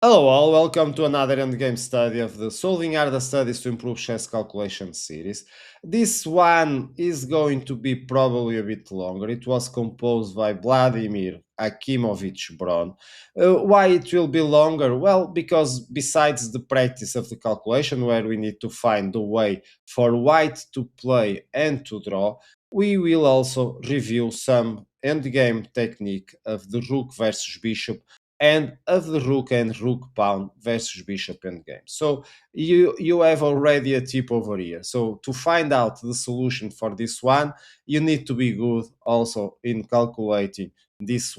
Hello all, welcome to another endgame study of the Solving Harder Studies to Improve Chess Calculation series. This one is going to be probably a bit longer. It was composed by Vladimir Akimovich Bron. Why it will be longer? Well, because besides the practice of the calculation, where we need to find the way for white to play and to draw, we will also review some endgame technique of the rook versus bishop and of the rook and rook pawn versus bishop endgame. So you have already a tip over here. So to find out the solution for this one, you need to be good also in calculating this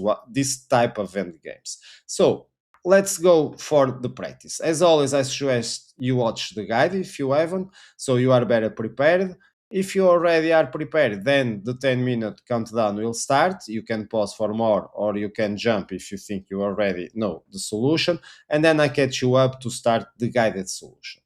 type of endgames. So let's go for the practice. As always, I suggest you watch the guide if you haven't, so you are better prepared. If you already are prepared, then the 10-minute countdown will start. You can pause for more or you can jump if you think you already know the solution. And then I catch you up to start the guided solution.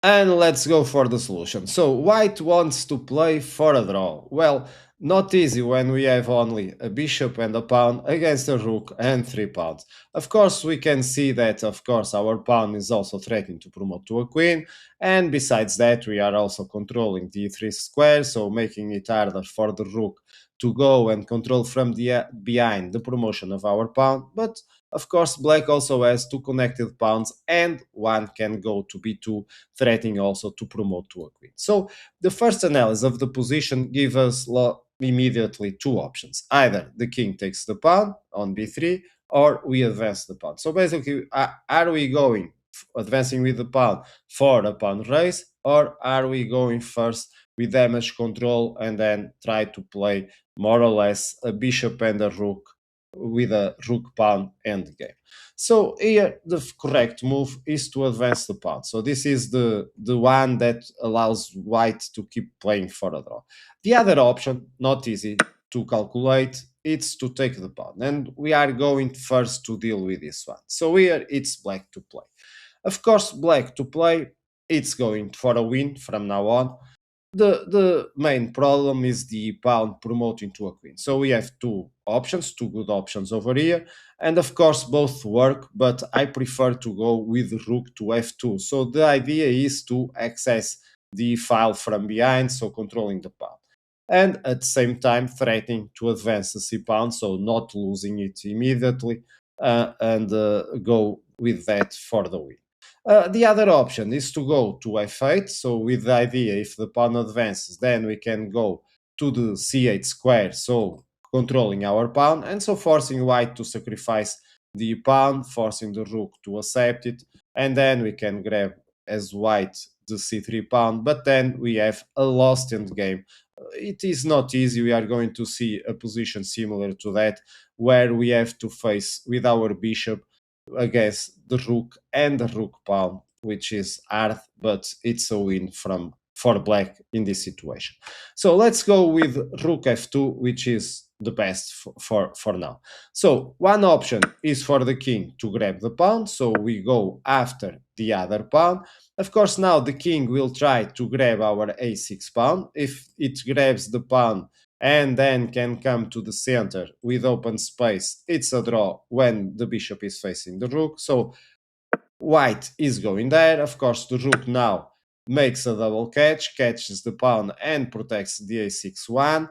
And let's go for the solution. So white wants to play for a draw. Well, not easy when we have only a bishop and a pawn against a rook and 3 pawns. Of course, we can see that, of course, our pawn is also threatening to promote to a queen. And besides that, we are also controlling the e3 square, so making it harder for the rook to go and control from the behind the promotion of our pawn. But of course, black also has two connected pawns and one can go to b2, threatening also to promote to a queen. So the first analysis of the position gives us immediately two options. Either the king takes the pawn on b3 or we advance the pawn. So basically, are we going advancing with the pawn for a pawn race, or are we going first with damage control and then try to play more or less a bishop and a rook with a rook pawn endgame? So here the correct move is to advance the pawn. So this is the one that allows white to keep playing for a draw. The other option, not easy to calculate, it's to take the pawn. And we are going first to deal with this one. So here it's black to play. Of course, black to play, it's going for a win from now on. The main problem is the pawn promoting to a queen. So we have two options, two good options over here, and of course both work, but I prefer to go with rook to f2. So the idea is to access the file from behind, so controlling the pawn, and at the same time threatening to advance the c pawn, so not losing it immediately, and go with that for the win. The other option is to go to f8. So with the idea, if the pawn advances, then we can go to the c8 square, so controlling our pawn, and so forcing white to sacrifice the pawn, forcing the rook to accept it, and then we can grab as white the c3 pawn, but then we have a lost endgame. It is not easy. We are going to see a position similar to that, where we have to face with our bishop against the rook and the rook pawn, which is hard, but it's a win from for black in this situation. So let's go with rook f2, which is the best for now. So one option is for the king to grab the pawn, so we go after the other pawn. Of course, now the king will try to grab our a6 pawn. If it grabs the pawn and then can come to the center with open space, it's a draw when the bishop is facing the rook. So white is going there. Of course, the rook now makes a double catch, catches the pawn and protects the a6 one.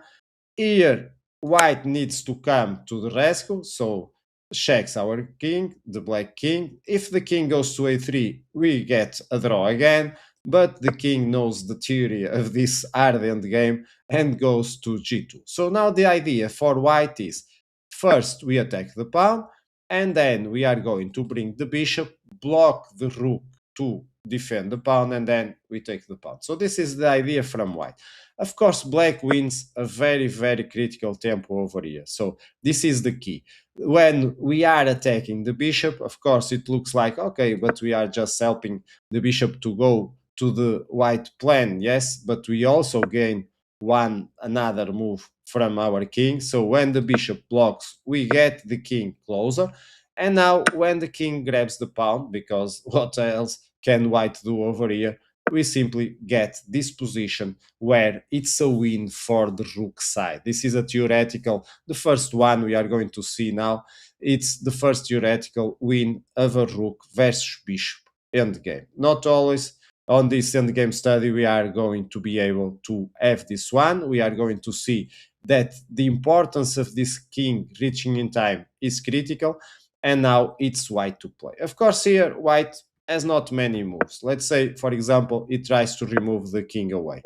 Here, white needs to come to the rescue, so checks our king, the black king. If the king goes to a3, we get a draw again, but the king knows the theory of this hard end game and goes to g2. So now the idea for white is first we attack the pawn, and then we are going to bring the bishop, block the rook to defend the pawn, and then we take the pawn. So this is the idea from white. Of course, black wins a very, very critical tempo over here. So this is the key. When we are attacking the bishop, of course, it looks like, okay, but we are just helping the bishop to go to the white plan, yes, but we also gain another move from our king. So when the bishop blocks, we get the king closer. And now when the king grabs the pawn, because what else can white do over here? We simply get this position where it's a win for the rook side. This is a theoretical, the first one we are going to see now. It's the first theoretical win of a rook versus bishop endgame. Not always on this endgame study we are going to be able to have this one. We are going to see that the importance of this king reaching in time is critical, and now it's white to play. Of course, here white has not many moves. Let's say, for example, it tries to remove the king away.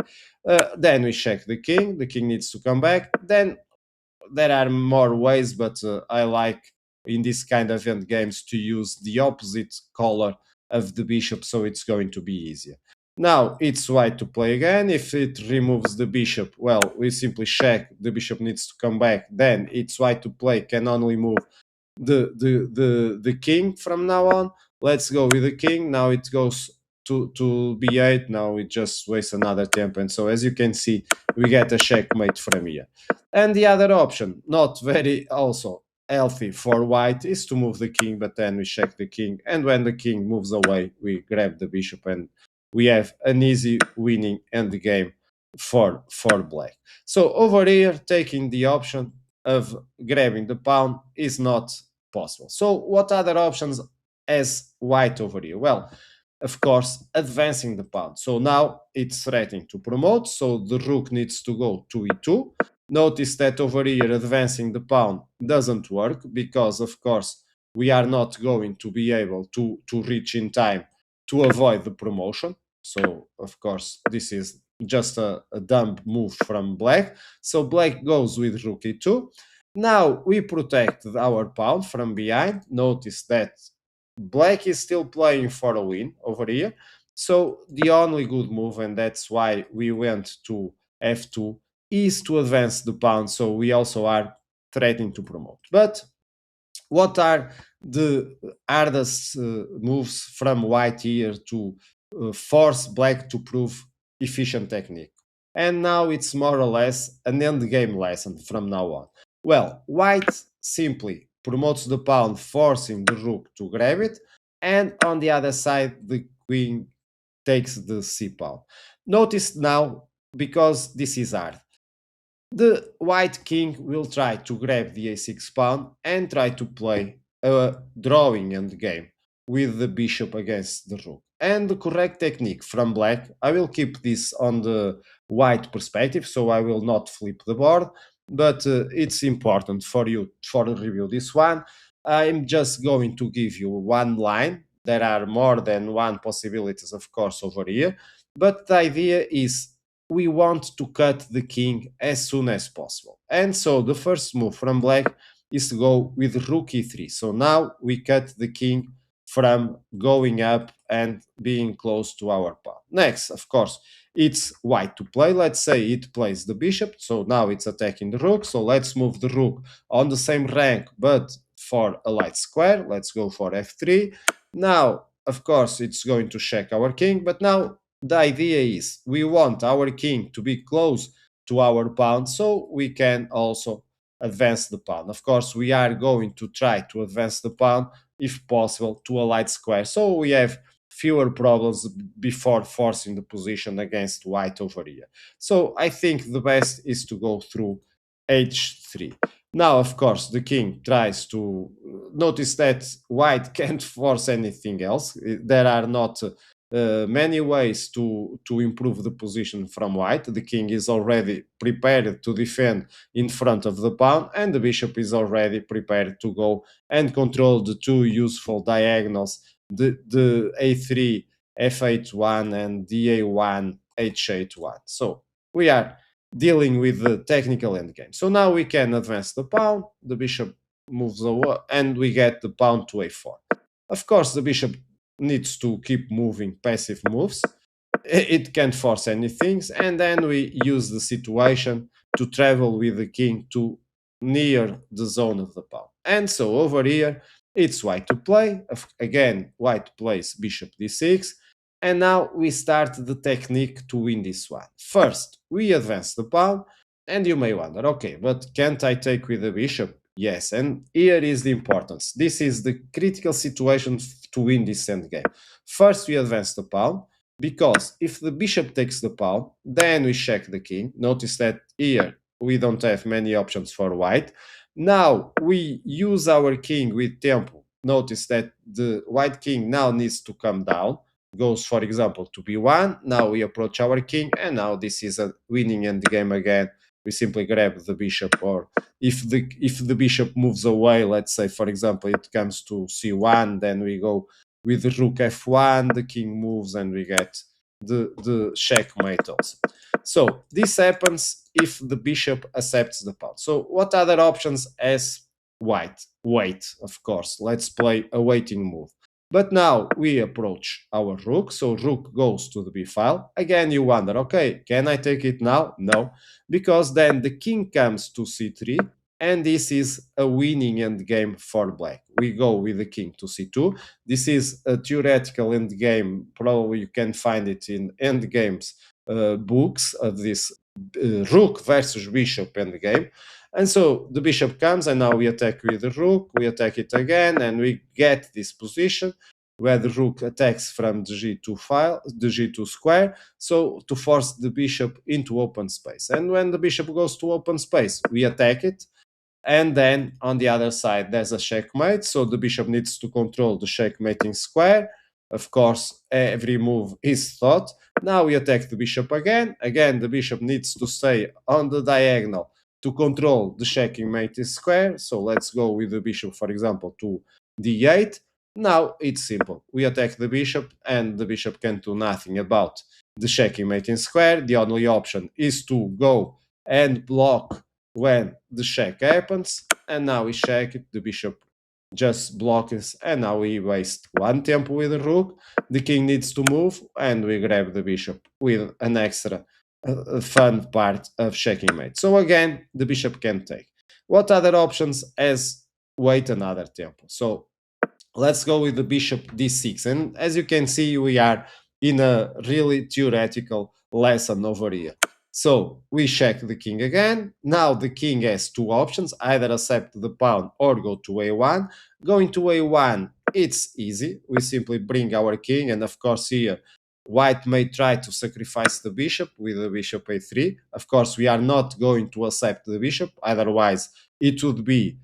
Then we check the king needs to come back. Then there are more ways, but I like in this kind of end games to use the opposite color of the bishop, so it's going to be easier. Now it's white to play again. If it removes the bishop, well, we simply check the bishop needs to come back. Then it's white to play, can only move the king from now on. Let's go with the king. Now it goes to b8. Now it just wastes another tempo, and so as you can see, we get a checkmate from here. And the other option, not very also healthy for white, is to move the king, but then we check the king, and when the king moves away, we grab the bishop and we have an easy winning endgame for black. So over here, taking the option of grabbing the pawn is not possible. So what other options as white over here? Well, of course, advancing the pawn. So now it's threatening to promote, so the rook needs to go to e2. Notice that over here, advancing the pawn doesn't work because, of course, we are not going to be able to reach in time to avoid the promotion. So, of course, this is just a dumb move from black. So black goes with rook e2. Now we protect our pawn from behind. Notice that black is still playing for a win over here. So the only good move, and that's why we went to f2, is to advance the pawn. So we also are threatening to promote. But what are the hardest moves from white here to force black to prove efficient technique? And now it's more or less an end game lesson from now on. Well, white simply promotes the pawn, forcing the rook to grab it, and on the other side, the queen takes the c pawn. Notice now, because this is hard, the white king will try to grab the a6 pawn and try to play a drawing endgame with the bishop against the rook. And the correct technique from black, I will keep this on the white perspective, so I will not flip the board, but it's important for you for review this one. I'm just going to give you one line. There are more than one possibilities, of course, over here, but the idea is we want to cut the king as soon as possible. And so the first move from black is to go with rook e3. So now we cut the king from going up and being close to our pawn. Next, of course, it's white to play. Let's say it plays the bishop. So now it's attacking the rook. So let's move the rook on the same rank, but for a light square. Let's go for f3. Now, of course, it's going to check our king, but now the idea is we want our king to be close to our pawn so we can also advance the pawn. Of course, we are going to try to advance the pawn, if possible, to a light square, so we have fewer problems before forcing the position against white over here. So I think the best is to go through h3. Now, of course, the king tries to notice that white can't force anything else. There are not many ways to improve the position from white. The king is already prepared to defend in front of the pawn, and the bishop is already prepared to go and control the two useful diagonals, the a3, f8-1, and da1, h8-1. So we are dealing with the technical endgame. So now we can advance the pawn, the bishop moves away, and we get the pawn to a4. Of course, the bishop needs to keep moving passive moves. It can't force anything, and then we use the situation to travel with the king to near the zone of the pawn. And so over here, it's white to play. Again, white plays bishop d6, and now we start the technique to win this one. First, we advance the pawn, and you may wonder, okay, but can't I take with the bishop? Yes, and here is the importance. This is the critical situation to win this endgame. First, we advance the pawn, because if the bishop takes the pawn, then we check the king. Notice that here we don't have many options for white. Now we use our king with tempo. Notice that the white king now needs to come down, goes, for example, to b1. Now we approach our king, and now this is a winning endgame again. We simply grab the bishop, or if the bishop moves away, let's say, for example, it comes to c1, then we go with the rook f1, the king moves, and we get the checkmate also. So this happens if the bishop accepts the pawn. So what other options has white? Wait, of course. Let's play a waiting move. But now we approach our rook, so rook goes to the b file. Again, you wonder, okay, can I take it now? No, because then the king comes to c3, and this is a winning endgame for black. We go with the king to c2. This is a theoretical endgame. Probably you can find it in endgames books of this rook versus bishop endgame. And so the bishop comes, and now we attack with the rook, we attack it again, and we get this position. where the rook attacks from the g2 file, the g2 square, so to force the bishop into open space. And when the bishop goes to open space, we attack it, and then on the other side there's a checkmate, so the bishop needs to control the checkmating square. Of course, every move is thought. Now we attack the bishop again the bishop needs to stay on the diagonal to control the checkmating square. So let's go with the bishop, for example, to d8. Now it's simple, we attack the bishop and the bishop can do nothing about the checkmating square. The only option is to go and block when the check happens, and now we check it, the bishop just blocks, and now we waste one tempo with the rook. The king needs to move, and we grab the bishop with an extra fun part of checking mate. So again, the bishop can take. What other options as wait another tempo? So let's go with the bishop d6. And as you can see, we are in a really theoretical lesson over here. So we check the king again. Now the king has two options, either accept the pawn or go to a1. Going to a1, it's easy. We simply bring our king, and of course here white may try to sacrifice the bishop with the bishop a3. Of course, we are not going to accept the bishop, otherwise it would be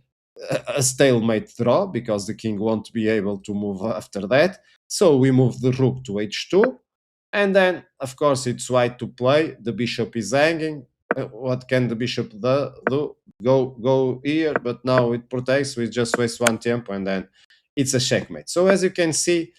a stalemate draw because the king won't be able to move after that. So we move the rook to h2, and then of course it's white to play. The bishop is hanging. What can the bishop do? Go here, but now it protects. We just waste one tempo, and then it's a checkmate. So as you can see,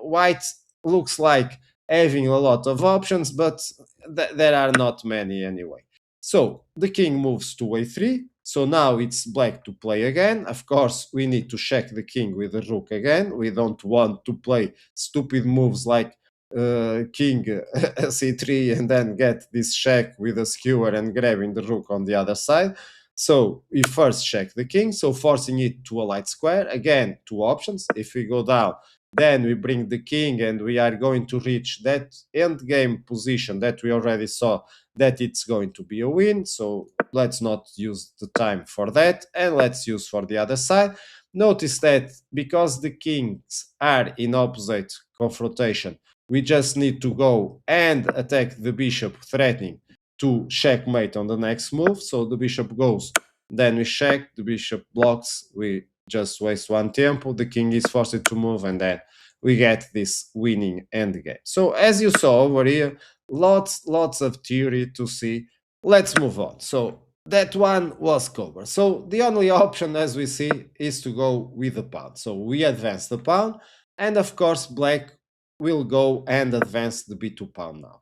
white looks like having a lot of options, but there are not many anyway. So the king moves to a3. So now it's black to play again. Of course, we need to check the king with the rook again. We don't want to play stupid moves like king c3 and then get this check with a skewer and grabbing the rook on the other side. So we first check the king, so forcing it to a light square. Again, two options. If we go down, then we bring the king and we are going to reach that end game position that we already saw that it's going to be a win. So let's not use the time for that, and let's use for the other side. Notice that because the kings are in opposite confrontation, we just need to go and attack the bishop, threatening to checkmate on the next move. So the bishop goes, then we check, the bishop blocks, we just waste one tempo, the king is forced to move, and then we get this winning endgame. So as you saw over here, lots of theory to see. Let's move on. So that one was covered. So the only option, as we see, is to go with the pawn. So we advance the pawn, and of course black will go and advance the b2 pawn now.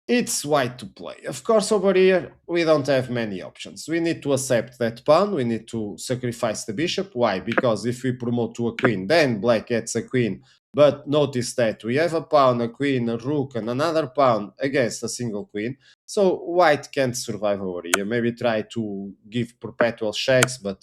It's white to play. Of course, over here, we don't have many options. We need to accept that pawn. We need to sacrifice the bishop. Why? Because if we promote to a queen, then black gets a queen. But notice that we have a pawn, a queen, a rook, and another pawn against a single queen. So white can't survive over here. Maybe try to give perpetual checks, but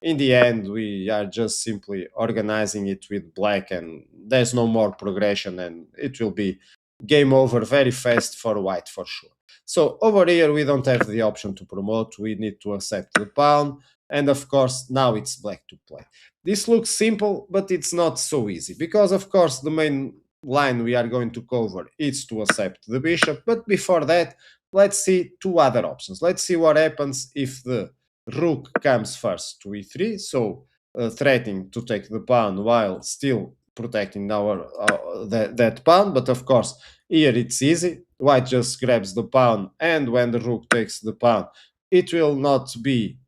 in the end, we are just simply organizing it with black, and there's no more progression, and it will be game over very fast for white for sure. So over here we don't have the option to promote, we need to accept the pawn, and of course now it's black to play. This looks simple, but it's not so easy, because of course the main line we are going to cover is to accept the bishop, but before that let's see two other options. Let's see what happens if the rook comes first to e3, so threatening to take the pawn while still protecting that pawn. But of course here it's easy, white just grabs the pawn, and when the rook takes the pawn, it will not be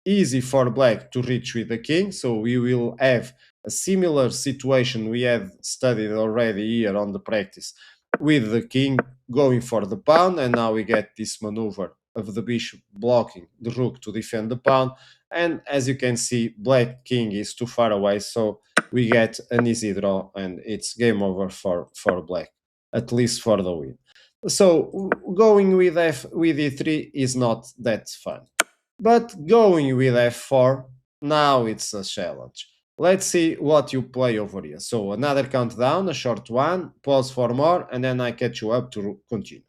easy for black to reach with the king. So we will have a similar situation we have studied already here on the practice, with the king going for the pawn, and now we get this maneuver of the bishop blocking the rook to defend the pawn. And as you can see, black king is too far away, so we get an easy draw, and it's game over for black, at least for the win. So going with with e3 is not that fun. But going with f4, now it's a challenge. Let's see what you play over here. So another countdown, a short one, pause for more, and then I catch you up to continue.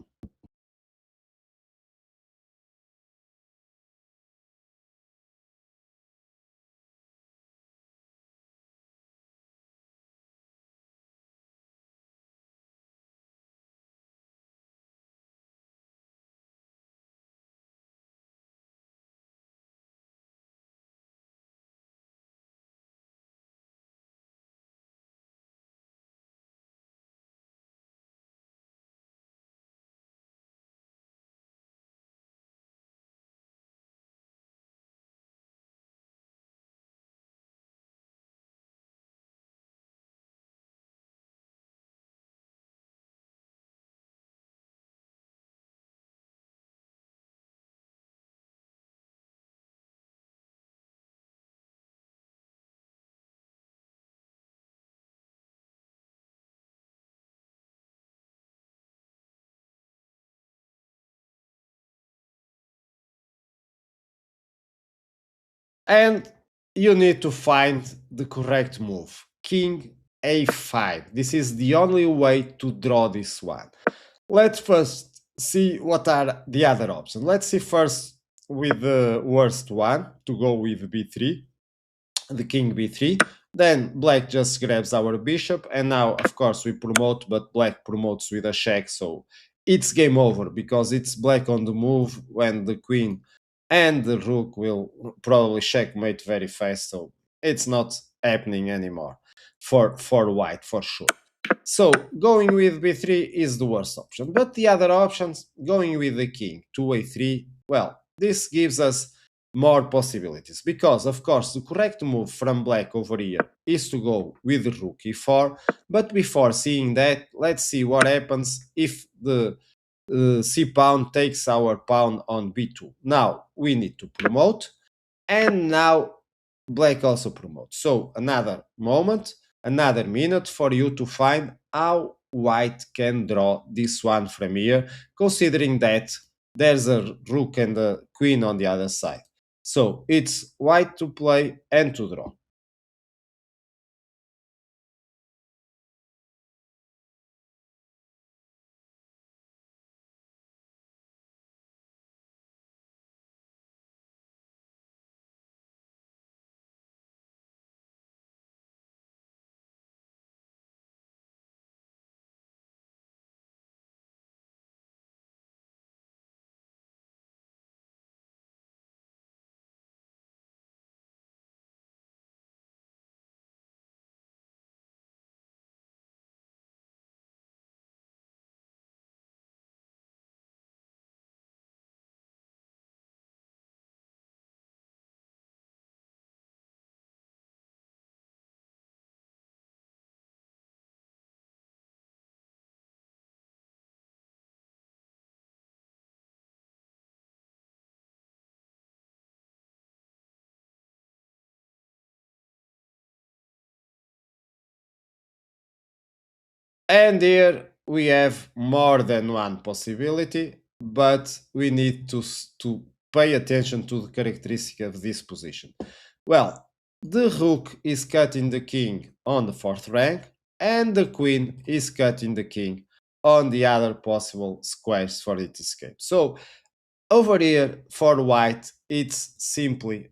And you need to find the correct move. King a5. This is the only way to draw this one. Let's first see what are the other options. Let's see first with the worst one to go with b3, the king b3. Then black just grabs our bishop, and now of course we promote, but black promotes with a check, so it's game over because it's black on the move when the queen and the rook will probably checkmate very fast, so it's not happening anymore for white for sure. So going with b3 is the worst option, but the other options, going with the king to a3, well, this gives us more possibilities because of course the correct move from black over here is to go with the rook e4, but before seeing that, let's see what happens if the c pawn takes our pawn on b2. Now we need to promote, and now black also promotes. So another moment, another minute for you to find how white can draw this one from here, considering that there's a rook and a queen on the other side. So it's white to play and to draw. And here we have more than one possibility, but we need to pay attention to the characteristic of this position. Well, the rook is cutting the king on the fourth rank, and the queen is cutting the king on the other possible squares for its escape. So over here for white, it's simply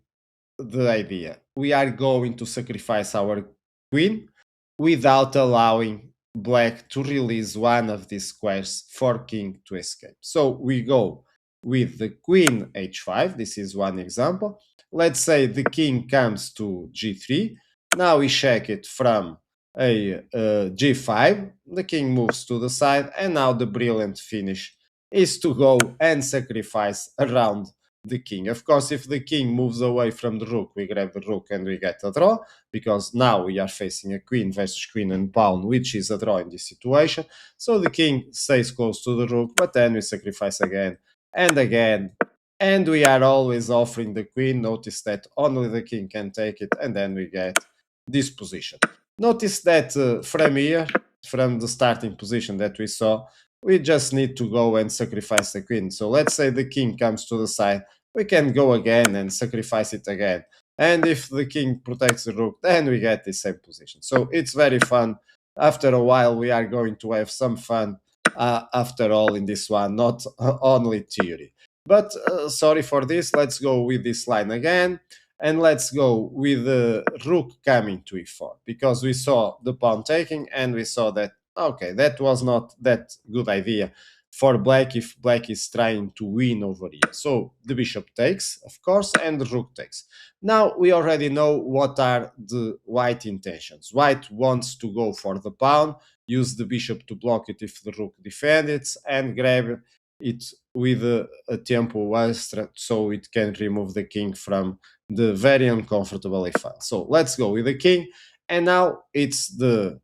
the idea. We are going to sacrifice our queen without allowing black to release one of these squares for king to escape. So we go with the queen h5. This is one example. Let's say the king comes to g3. Now we check it from a g5. The king moves to the side, and now the brilliant finish is to go and sacrifice around the king. Of course, if the king moves away from the rook, we grab the rook and we get a draw, because now we are facing a queen versus queen and pawn, which is a draw in this situation. So the king stays close to the rook, but then we sacrifice again and again. And we are always offering the queen. Notice that only the king can take it, and then we get this position. Notice that from here, from the starting position that we saw, we just need to go and sacrifice the queen. So let's say the king comes to the side, we can go again and sacrifice it again. And if the king protects the rook, then we get the same position. So it's very fun. After a while, we are going to have some fun after all in this one, not only theory. But sorry for this. Let's go with this line again. And let's go with the rook coming to e4, because we saw the pawn taking and we saw that, okay, that was not that good idea for black if black is trying to win over here. So the bishop takes, of course, and the rook takes. Now we already know what are the white intentions. White wants to go for the pawn, use the bishop to block it if the rook defends it, and grab it with a tempo extra so it can remove the king from the very uncomfortable a-file. So let's go with the king, and now it's the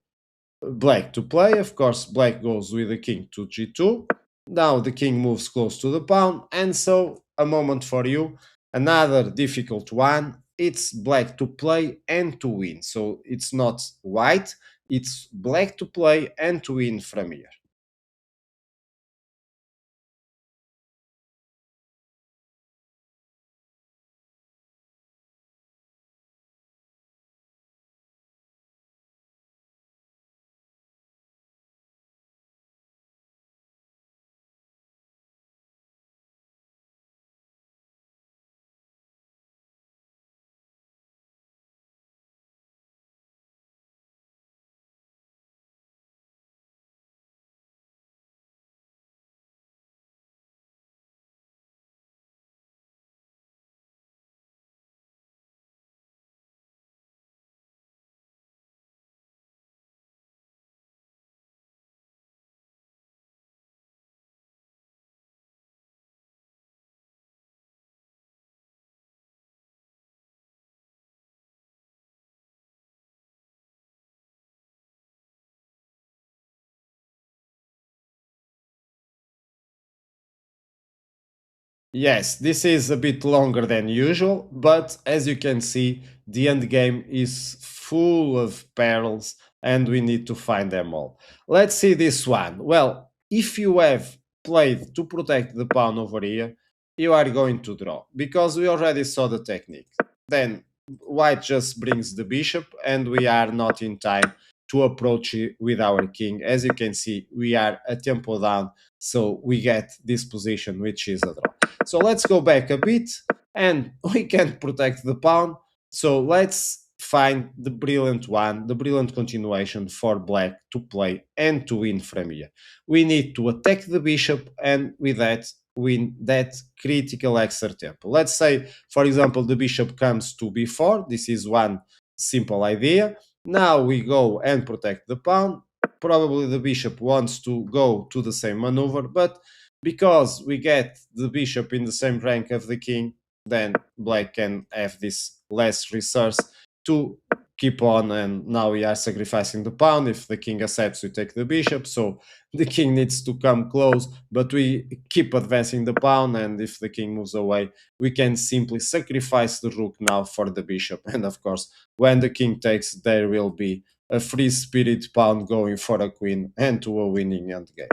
black to play. Of course, black goes with the king to g2. Now the king moves close to the pawn, and so a moment for you. Another difficult one. It's black to play and to win. So it's not white, it's black to play and to win from here. Yes, this is a bit longer than usual, but as you can see, the end game is full of perils and we need to find them all. Let's see this one. Well, if you have played to protect the pawn over here, you are going to draw because we already saw the technique. Then white just brings the bishop and we are not in time to approach it with our king. As you can see, we are a tempo down, so we get this position, which is a draw. So let's go back a bit and we can't protect the pawn. So let's find the brilliant one, the brilliant continuation for black to play and to win from here. We need to attack the bishop and with that win that critical extra tempo. Let's say, for example, the bishop comes to b4. This is one simple idea. Now we go and protect the pawn. Probably the bishop wants to go to the same maneuver, but because we get the bishop in the same rank of the king, then black can have this less resource to keep on, and now we are sacrificing the pawn. If the king accepts, we take the bishop, so the king needs to come close, but we keep advancing the pawn, and if the king moves away, we can simply sacrifice the rook now for the bishop. And of course, when the king takes, there will be a free spirit pawn going for a queen and to a winning endgame.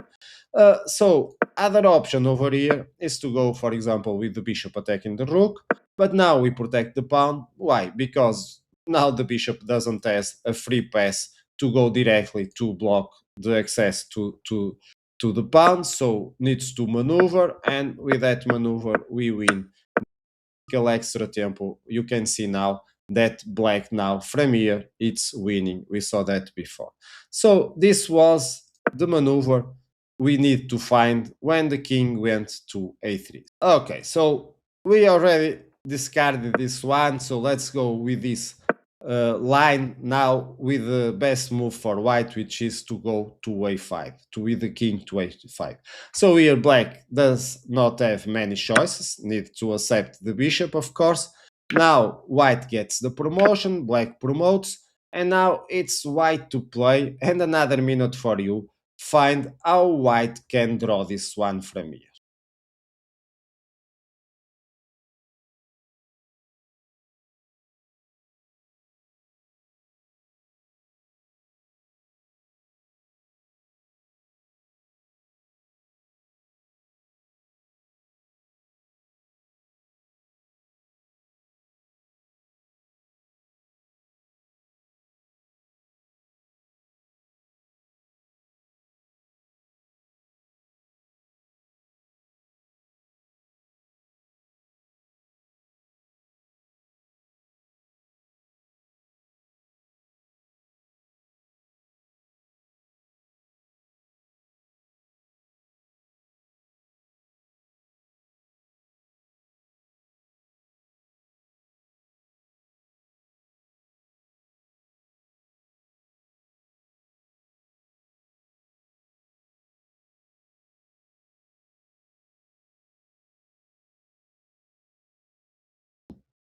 So other option over here is to go, for example, with the bishop attacking the rook, but now we protect the pawn. Why? Because now the bishop doesn't have a free pass to go directly to block the access to the pawn, so needs to maneuver, and with that maneuver we win extra tempo. You can see now that black now from here it's winning. We saw that before. So this was the maneuver we need to find when the king went to a3. Okay, so we already discarded this one, so let's go with this line now with the best move for white, which is to go to a5, to with the king to a5. So here black does not have many choices, need to accept the bishop, of course. Now white gets the promotion, black promotes, and now it's white to play, and another minute for you. Find how white can draw this one from here.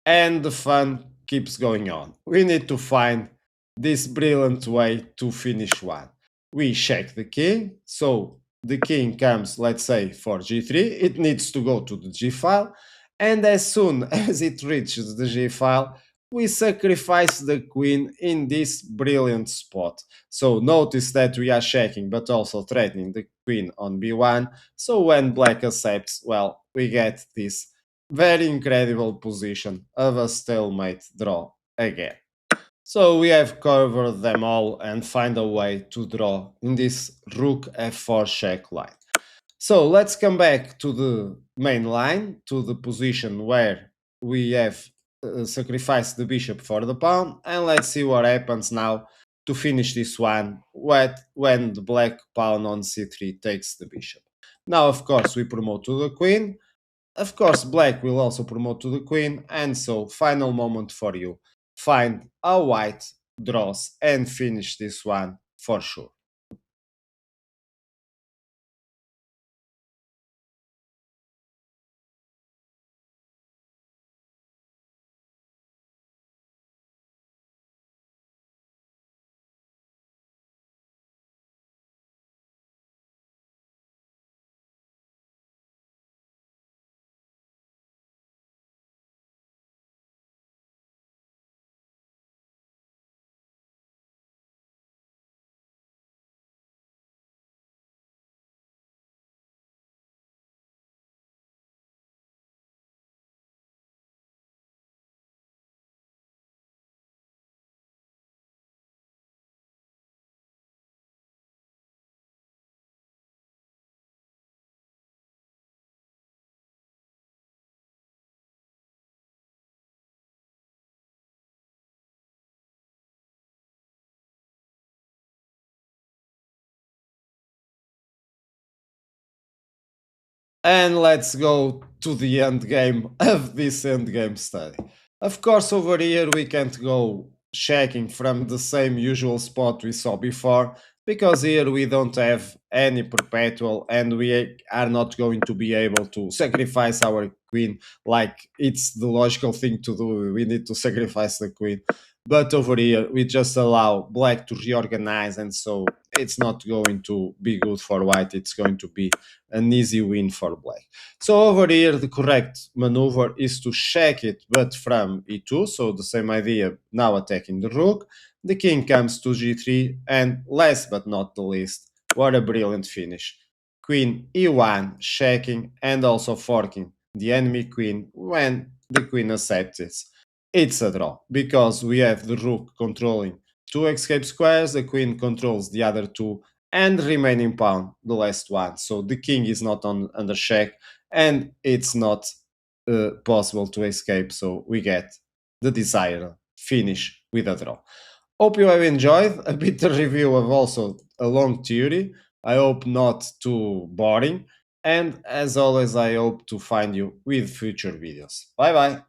And the fun keeps going on. We need to find this brilliant way to finish one. We check the king, so the king comes, let's say, for g3, it needs to go to the g file, and as soon as it reaches the g file, we sacrifice the queen in this brilliant spot. So notice that we are checking but also threatening the queen on b1, so when black accepts, well, we get this very incredible position of a stalemate draw again. So we have covered them all and find a way to draw in this rook f4 check line. So let's come back to the main line, to the position where we have sacrificed the bishop for the pawn, and let's see what happens now to finish this one when the black pawn on c3 takes the bishop. Now, of course, we promote to the queen, of course, black will also promote to the queen, and so final moment for you. Find how white draws and finish this one for sure. And let's go to the end game of this end game study. Of course, over here we can't go checking from the same usual spot we saw before, because here we don't have any perpetual and we are not going to be able to sacrifice our queen like it's the logical thing to do. We need to sacrifice the queen. But over here we just allow black to reorganize, and so it's not going to be good for white. It's going to be an easy win for black. So over here, the correct maneuver is to check it, but from e2, so the same idea, now attacking the rook. The king comes to g3, and last but not the least, what a brilliant finish. Queen e1, checking and also forking the enemy queen when the queen accepts it. It's a draw, because we have the rook controlling two escape squares, the queen controls the other two, and remaining pawn, the last one. So the king is not on under check, and it's not possible to escape. So we get the desired finish with a draw. Hope you have enjoyed a bit of review of also a long theory. I hope not too boring. And as always, I hope to find you with future videos. Bye bye.